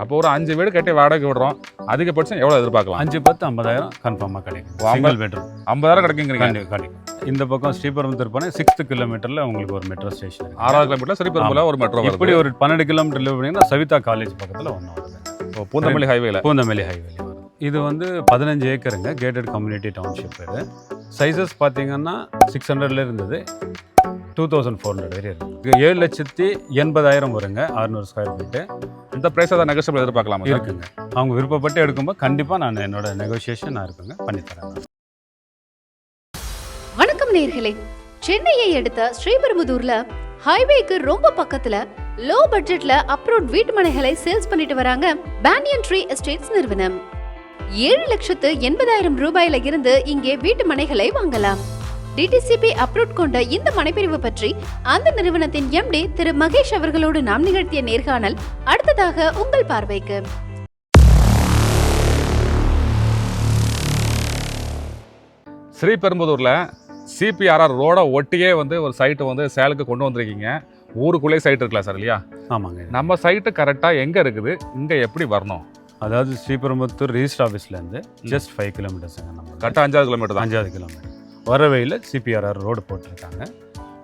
அப்போ ஒரு 5 வீடு கட்டி வாடகை விடுறோம். அதிகபட்சம் எவ்வளோ எதிர்பார்க்கலாம்? 5, 10, 50,000 கன்ஃபார்மாக கிடைக்கும். Single bedroom 50,000 கிடைக்குங்கிறீங்க. கிடைக்கும். இந்த பக்கம் ஸ்ரீபெரும்புதூர் போனால் 6th கிலோமீட்டரில் உங்களுக்கு ஒரு மெட்ரோ ஸ்டேஷன் இருக்குது. 6வது கிலோமீட்டர் ஸ்ரீபெரும்புதூர்ல ஒரு மெட்ரோ வருது. இப்படி ஒரு 12 கிலோமீட்டர் போனீங்கன்னா சவிதா காலேஜ் பக்கத்தில் ஒன்று வருது. பூந்தமல்லி ஹைவேல. பூந்தமல்லி ஹைவேல வரும். இது வந்து 15 ஏக்கருங்க, கேட்டட் கம்யூனிட்டி டவுன்ஷிப். இது சைஸஸ் பார்த்தீங்கன்னா 600ல இருந்தது 2400 வரை இருக்குது. 7,80,000 வருங்க, 600 ஸ்கொயர் ஃபீட்டு. இந்த ப்ரைஸ் அதை நெகோஷியபிள் எதிர்பார்க்கலாமா? இருக்குங்க. அவங்க விருப்பப்பட்டு எடுக்கும்போது கண்டிப்பாக நான் என்னோட நெகோசியேஷன் நான் இருக்குங்க, பண்ணித்தரேன். வணக்கம் நேயர்களே, சென்னையை அடுத்த ஸ்ரீபெரும்புதூர்ல ஹைவேக்கு ரொம்ப பக்கத்துல லோ பட்ஜெட்ல அப்ரூவ்ட் வீட்டு மனைகளை சேல்ஸ் பண்ணிட்டு வராங்க பேனியன் ட்ரீ எஸ்டேட்ஸ் நிறுவனம். 7,80,000 ரூபாயில இருந்து இங்கே வீட்டு மனைகளை வாங்கலாம். டிடிசிபி அப்ரூவ்ட் கொண்ட இந்த மனைப்பிரிவு பற்றி அந்த நிறுவனத்தின் எம்டி திரு மகேஷ் அவர்களோடு நாம் நிகழ்த்திய நேர்காணல் அடுத்ததாக உங்கள் பார்வைக்கு. ஸ்ரீபெரும்புதூர்ல சிபிஆர்ஆர் ரோட ஒட்டியே வந்து ஒரு சைட்டு வந்து சேலுக்கு கொண்டு வந்திருக்கீங்க. ஊருக்குள்ளே சைட் இருக்கலாம் சார், இல்லையா? ஆமாங்க. நம்ம சைட்டு கரெக்டாக எங்கே இருக்குது, இங்கே எப்படி வரணும்? அதாவது ஸ்ரீபெரும்புதூர் ரிஜிஸ்டர் ஆஃபீஸ்லேருந்து ஜஸ்ட் 5 கிலோமீட்டர்ஸுங்க. நம்ம கரெக்டாக 5வது கிலோமீட்டர் தான். 5வது கிலோமீட்டர் வர வழியில் சிபிஆர்ஆர் ரோடு போட்டிருக்காங்க.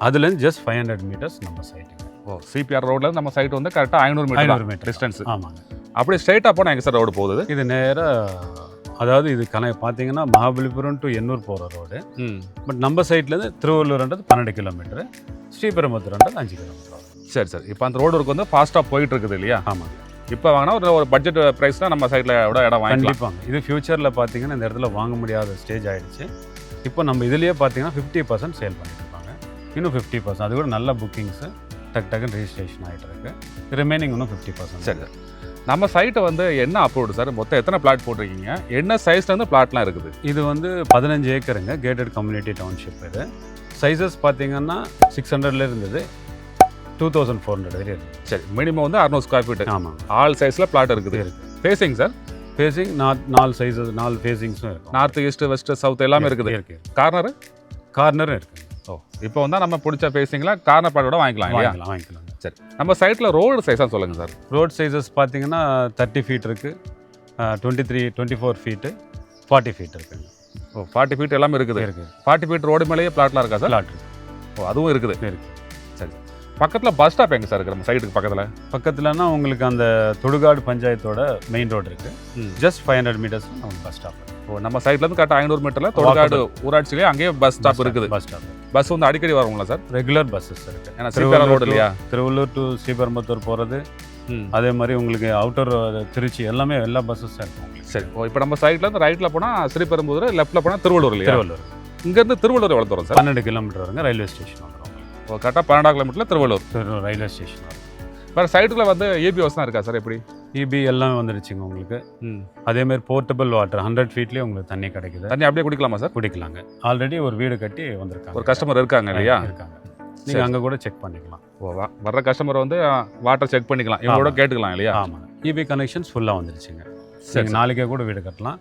அதுலேருந்து ஜஸ்ட் 500 மீட்டர்ஸ் நம்ம சைட்டுங்க. ஓ, சிபிஆர் ரோட்லேருந்து நம்ம சைட்டு வந்து கரெக்டாக 500 மீட்டர் டிஸ்டன்ஸ். ஆமாங்க. அப்படியே ஸ்ட்ரைட்டாக போனால் எங்கே சார் ரோடு போகுது? இது நேராக, அதாவது இது பார்த்தீங்கன்னா மகாபலிபுரம் டு எண்ணூர் போகிற ரோடு. பட் நம்ம சைட்லேருந்து திருவள்ளூர்ன்றது 12 கிலோமீட்டர், ஸ்ரீபெரும்புதூர்ன்றது 5 கிலோமீட்டர். சரி சார், இப்போ அந்த ரோடு வந்து ஃபாஸ்ட்டாக போயிட்டு இருக்குது, இல்லையா? ஆமாங்க. இப்போ வாங்கினா ஒரு பட்ஜெட் ப்ரைஸ்னால் நம்ம சைட்டில் விட இடம் வாங்கிக்கலாம். கண்டிப்பாங்க. இது ஃபியூச்சரில் பார்த்தீங்கன்னா இந்த இடத்துல வாங்க முடியாத ஸ்டேஜ் ஆகிடுச்சு. இப்போ நம்ம இதுலேயே பார்த்தீங்கன்னா 50% சேல் பண்ணிட்டு இருப்பாங்க. இன்னும் 50%, அது கூட நல்ல புக்கிங்ஸு டக்குன்னு ரெஜிஸ்ட்ரேஷன் ஆகிட்டு இருக்கு. ரிமைனிங் இன்னும் 50%. சரி சார், நம்ம சைட்டை வந்து என்ன அப்ரூவ்டு சார்? மொத்தம் எத்தனை பிளாட் போட்டிருக்கீங்க? என்ன சைஸ்லேருந்து பிளாட்லாம் இருக்குது? இது வந்து 15 ஏக்கருங்க, கேட்டட் கம்யூனிட்டி டவுன்ஷிப். இது சைஸஸ் பார்த்தீங்கன்னா 600ல இருந்தது 2400 வரை இருக்குது. சரி, மினிமம் வந்து 600 ஸ்கொயர் ஃபீட். ஆமாம். ஆல் சைஸில் பிளாட் இருக்குது. Facing sir? ஃபேஸிங் 4 சைஸஸ், 4 ஃபேஸிங்ஸும் இருக்கும். நார்த், ஈஸ்ட், வெஸ்ட், சவுத் எல்லாமே இருக்குது. கார்னரும் இருக்குது. ஓ, இப்போ வந்து நம்ம பிடிச்ச ஃபேஸிங்கில் கார்னர் பிளாட்டோட வாங்கிக்கலாம். வாங்கிக்கலாம். சரி, நம்ம சைட்டில் ரோடு சைஸாக சொல்லுங்கள் சார். ரோட் சைஸஸ் பார்த்தீங்கன்னா 30 ஃபீட் இருக்குது, 24 ஃபீட்டு, 40 ஃபீட் இருக்குங்க. ஓ, 40 ஃபீட் எல்லாமே இருக்குது. 40 ஃபீட் ரோடு மேலேயே பிளாட்லாம் இருக்கா சார்? பிளாட் இருக்குது. ஓ, அதுவும் இருக்குது. சரி, பக்கத்தில் பஸ் ஸ்டாப் எங்கே சார் இருக்குது நம்ம சைட்டுக்கு பக்கத்துலனா உங்களுக்கு அந்த தொடுகாடு பஞ்சாயத்தோட மெயின் ரோடு இருக்குது. ஜஸ்ட் 500 மீட்டர்ஸ் நம்ம பஸ் ஸ்டாப். ஓ, நம்ம சைட்லேருந்து கரெக்டாக 500 மீட்டரில் தொடுகாடு ஊராட்சியிலே அங்கேயே பஸ் ஸ்டாப் இருக்குது. பஸ் வந்து அடிக்கடி வருங்களா சார்? ரெகுலர் பஸ்ஸஸ் இருக்குது. ஏன்னா சிபிஆர் ரோடு இல்லையா? திருவள்ளூர் டு ஸ்ரீபெரும்புதூர் போகிறது, அதே மாதிரி உங்களுக்கு அவுட்டர் திருச்சி எல்லாமே எல்லா பஸ்ஸஸ் இருக்கும். சரி, ஓ, இப்போ நம்ம சைட்லேருந்து ரைட்டில் போனால் ஸ்ரீபெரும்புதூர், லெஃப்ட்டில் போனால் திருவள்ளூர் இல்லையா? திருவள்ளூர். இங்கேருந்து திருவள்ளூர் எவ்வளோ தூரம் சார்? 12 கிலோமீட்டர் வருங்க. ரயில்வே ஸ்டேஷன் வந்துடும். ஓ, கரெக்டாக 12 கிலோமீட்டரில் திருவள்ளூர் ரயில்வே ஸ்டேஷன் வரும். வேறு சைட்டுக்குள்ள வந்து ஏபி வசதி இருக்கா சார்? எப்படி? இபி எல்லாம் வந்துடுச்சுங்க உங்களுக்கு. அதேமாதிரி போர்ட்டபிள் வாட்டர் 100 ஃபீட்லேயே உங்களுக்கு தண்ணி கிடைக்குது. தண்ணி அப்படியே குடிக்கலாமா சார்? குடிக்கலாங்க. ஆல்ரெடி ஒரு வீடு கட்டி வந்திருக்காங்க. ஒரு கஸ்டமர் இருக்காங்க இல்லையா? இருக்காங்க. நீங்கள் அங்கே கூட செக் பண்ணிக்கலாம். ஓ, வர்ற கஸ்டமர் வந்து வாட்டர் செக் பண்ணிக்கலாம், இவங்களோட கேட்டுக்கலாம் இல்லையா? ஆமாம். இபி கனெக்ஷன்ஸ் ஃபுல்லாக வந்துருச்சுங்க. சரி, நாளைக்கே கூட வீடு கட்டலாம்.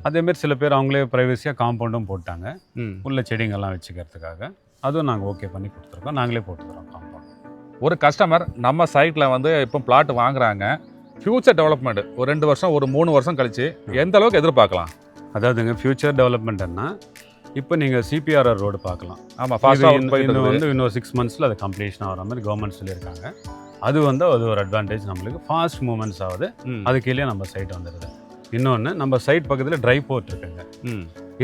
அதேமாரி சில பேர் அவங்களே ப்ரைவசியாக காம்பவுண்டும் போட்டாங்க, உள்ள செடிங்கெல்லாம் வச்சுக்கிறதுக்காக. அதுவும் நாங்கள் ஓகே பண்ணி கொடுத்துருக்கோம். நாங்களே போட்டுக்கிறோம் காம்பவுண்ட். ஒரு கஸ்டமர் நம்ம சைட்டில் வந்து இப்போ பிளாட் வாங்குறாங்க, ஃபியூச்சர் டெவலப்மெண்ட் ஒரு 2 வருஷம் ஒரு 3 வருஷம் கழிச்சு எந்த அளவுக்கு எதிர்பார்க்கலாம்? அதாவதுங்க ஃபியூச்சர் டெவலப்மெண்ட்னா இப்போ நீங்கள் சிபிஆர்ஆர் ரோடு பார்க்கலாம். ஆமாம், ஃபாஸ்ட்டாக இன்னும் 6 மந்த்ஸில் அது கம்ப்ளீஷன் ஆகிற மாதிரி கவர்மெண்ட் சொல்லியிருக்காங்க. அது வந்து அது ஒரு அட்வான்டேஜ் நம்மளுக்கு. ஃபாஸ்ட் மூவ்மெண்ட்ஸ் ஆகுது, அதுக்கீழே நம்ம சைட் வந்துடுது. இன்னொன்று, நம்ம சைட் பக்கத்தில் ட்ரை போர்ட் இருக்குங்க.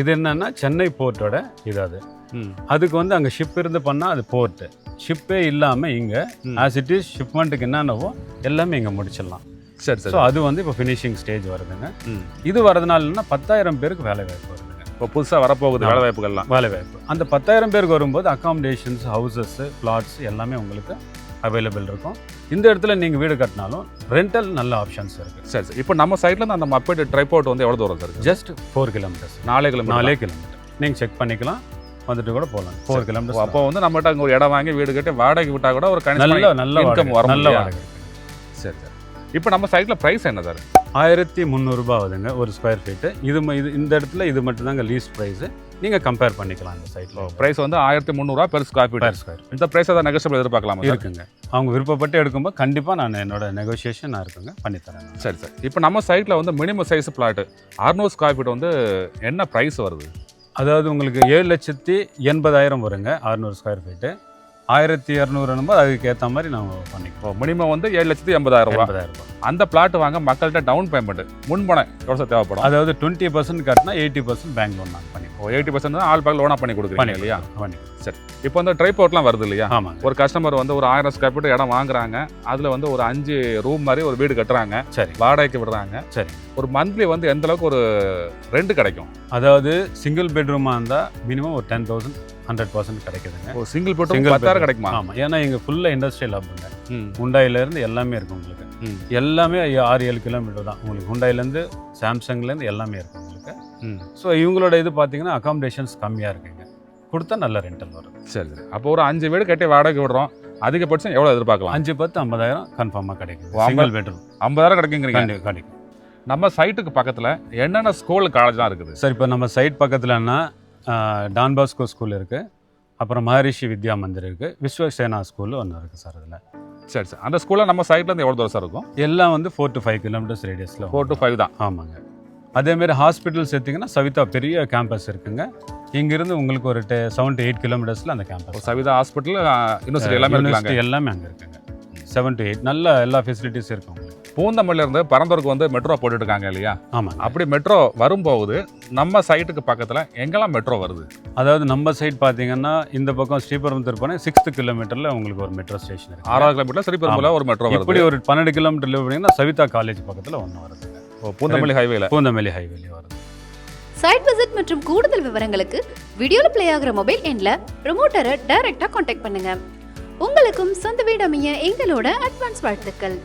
இது என்னன்னா சென்னை போர்ட்டோட அது அதுக்கு வந்து அங்கே ஷிப் இருந்து பண்ணால் அது போர்ட்டு. ஷிப்பே இல்லாமல் இங்கே ஆஸ் இட் இஸ் ஷிப்மெண்ட்டுக்கு என்னென்னவோ எல்லாமே இங்கே முடிச்சிடலாம். சரி சார். ஸோ அது வந்து இப்போ ஃபினிஷிங் ஸ்டேஜ் வருதுங்க. இது வரதுனாலன்னா 10,000 பேருக்கு வேலை வாய்ப்பு வருதுங்க. இப்போ புதுசாக வரப்போகுது வேலை வாய்ப்பு. அந்த 10,000 பேருக்கு வரும்போது அகாமடேஷன்ஸ், ஹவுசஸ், பிளாட்ஸ் எல்லாமே உங்களுக்கு அவைலபிள் இருக்கும். இந்த இடத்துல நீங்கள் வீடு கட்டினாலும் ரெண்டல் நல்ல ஆப்ஷன்ஸ் இருக்குது. சரி சார், இப்போ நம்ம சைட்லேருந்து அந்த மப்பேட் ட்ரைபோர்ட் வந்து எவ்வளோ தூரம் சார்? Just 4 kilometres. 4 கிலோமீட்டர் நீங்கள் செக் பண்ணிக்கலாம், வந்துட்டு கூட போகலாம். 4 கிலோமீட்டர்ஸ். அப்போ வந்து நம்மகிட்ட அங்கே ஒரு இடம் வாங்கி வீடு கட்டி வாடகை விட்டால் கூட ஒரு நல்ல இன்கம் வரும். நல்ல வாடகை. சரி சார், இப்போ நம்ம சைட்டில் ப்ரைஸ் என்ன சார்? 1300 ஆகுதுங்க ஒரு ஸ்கொயர் ஃபீட்டு. இது இந்த இடத்துல இது மட்டும்தாங்க லீஸ்ட் ப்ரைஸு. நீங்கள் கம்பேர் பண்ணிக்கலாம் இந்த சைட்டில். ப்ரைஸ் வந்து 1300 பெர் ஸ்கொயர் ஃபீட். ஸ்கொயர் இந்த ப்ரைஸ் தான் நெகோஷியபிள் எதிர்பார்க்கலாமா? இருக்குங்க. அவங்க விருப்பப்பட்டு எடுக்கும்போது கண்டிப்பாக நான் என்னோட நெகோஷியேஷன் நான் இருக்குங்க பண்ணித்தரேன். சரி சார். இப்போ நம்ம சைட்டில் வந்து minimum size flat 600 square feet வந்து என்ன ப்ரைஸ் வருது? அதாவது உங்களுக்கு 7,80,000 வருங்க 600 ஸ்கொயர் ஃபீட்டு. 1200 அதுக்கு ஏற்ற மாதிரி நம்ம பண்ணிக்குவோம். மினிமம் வந்து 7,80,000 ரூபா. அந்த பிளாட் வாங்க மக்கள்கிட்ட டவுன் பேமெண்ட் முன்பணம் எவ்வளோ தேவைப்படும்? அதாவது 20% கட்டினா 80% பேங்க் லோன் நாங்கள் பண்ணிக்குவோம். 80% தான் ஆல் பேங்க் லோனாக பண்ணி கொடுக்குறீங்க இல்லையா? சரி. இப்போ வந்து ட்ரைபோர்ட்லாம் வருது இல்லையா? ஆமாம். ஒரு கஸ்டமர் வந்து ஒரு 1000 ஸ்கொயர் ஃபீட் இடம் வாங்குறாங்க, அதில் வந்து ஒரு 5 ரூம் மாதிரி ஒரு வீடு கட்டுறாங்க, சரி, வாடகைக்கு விடுறாங்க. சரி. ஒரு மந்த்லி வந்து எந்த அளவுக்கு ஒரு ரெண்ட் கிடைக்கும்? அதாவது சிங்கிள் பெட்ரூமாக இருந்தால் மினிமம் ஒரு 10,000 100% கிடைக்குதுங்க. ஒரு சிங்கிள் பெட்ரூம் 10,000 கிடைக்குமா? ஆமாம். ஏன்னா இங்கே ஃபுல்லாக இண்டஸ்ட்ரியல் ஹப்புங்க. ஹுண்டாயிலேருந்து எல்லாமே இருக்கும் உங்களுக்கு. எல்லாமே 6-7 கிலோமீட்டர் தான் உங்களுக்கு. ஹுண்டாயிலேருந்து சாம்சங்லேருந்து எல்லாமே இருக்கும் உங்களுக்கு. ஸோ இவங்களோட இது பார்த்தீங்கன்னா அகாமடேஷன்ஸ் கம்மியாக இருக்குங்க, கொடுத்தா நல்ல ரெண்டல் வரும். சரி சரி. அப்போ ஒரு 5 வீடு கட்டி வாடகை விடுறோம், அதிகபட்சம் எவ்வளோ எதிர்பார்க்கலாம்? 5, 10, 50,000 கன்ஃபார்மாக கிடைக்கும். Single bedroom 50,000 கிடைக்குங்கிறீங்க? கிடைக்கும். நம்ம சைட்டுக்கு பக்கத்தில் என்னென்ன ஸ்கூல் காலேஜ்லாம் இருக்குது சார்? இப்போ நம்ம சைட் பக்கத்துலன்னா டான் பாஸ்கோ ஸ்கூல் இருக்குது, அப்புறம் மகரிஷி வித்யா மந்திர் இருக்குது, விஸ்வசேனா ஸ்கூல் ஒன்று இருக்குது சார் அதில். சரி சார். அந்த ஸ்கூலில் நம்ம சைட்லேருந்து எவ்வளோ தூரம் சார் இருக்கும்? எல்லாம் வந்து 4 to 5 கிலோமீட்டர்ஸ் ரேடியஸில். 4 to 5 தான். ஆமாங்க. அதேமாரி ஹாஸ்பிட்டல்ஸ் எடுத்திங்கன்னா சவிதா பெரிய கேம்பஸ் இருக்குங்க. இங்கிருந்து உங்களுக்கு ஒரு 7 to 8 கிலோமீட்டர்ஸில் அந்த கேம்பஸ். சவிதா ஹாஸ்பிட்டல், யூனிவர்சிட்டி எல்லாமே அங்கே இருக்குங்க. 7 to 8 நல்ல எல்லா ஃபெசிலிட்டிஸும் இருக்கும் உங்களுக்கு. பூந்தமல்லியிலேருந்து பரந்தூருக்கு வந்து மெட்ரோ போட்டுட்டு இருக்காங்க இல்லையா? ஆமாம். அப்படி மெட்ரோ வரும்போது நம்ம சைட்டுக்கு பக்கத்தில் எங்கெல்லாம் மெட்ரோ வருது? அதாவது நம்ம சைட் பார்த்தீங்கன்னா இந்த பக்கம் ஸ்ரீபெரும்புதூர் போனால் 6th கிலோமீட்டரில் உங்களுக்கு ஒரு மெட்ரோ ஸ்டேஷன் இருக்குது. 6வது கிலோமீட்டர் ஸ்ரீபெரும்புதூர்ல ஒரு மெட்ரோ வருது. இப்படி ஒரு 12 கிலோமீட்டர் போனீங்கன்னா சவிதா காலேஜ் பக்கத்தில் ஒன்று வருதுங்க. பூந்தமல்லி ஹைவேல வருது. சைட் விசிட் மற்றும் கூடுதல் விவரங்களுக்கு வீடியோல ப்ளே ஆகிற மொபைல் எண்ணில் ப்ரொமோட்டரை டைரக்டா கான்டாக்ட் பண்ணுங்க. உங்களுக்கும் சொந்த வீடு அமைய எங்களோட அட்வான்ஸ் வாழ்த்துக்கள்.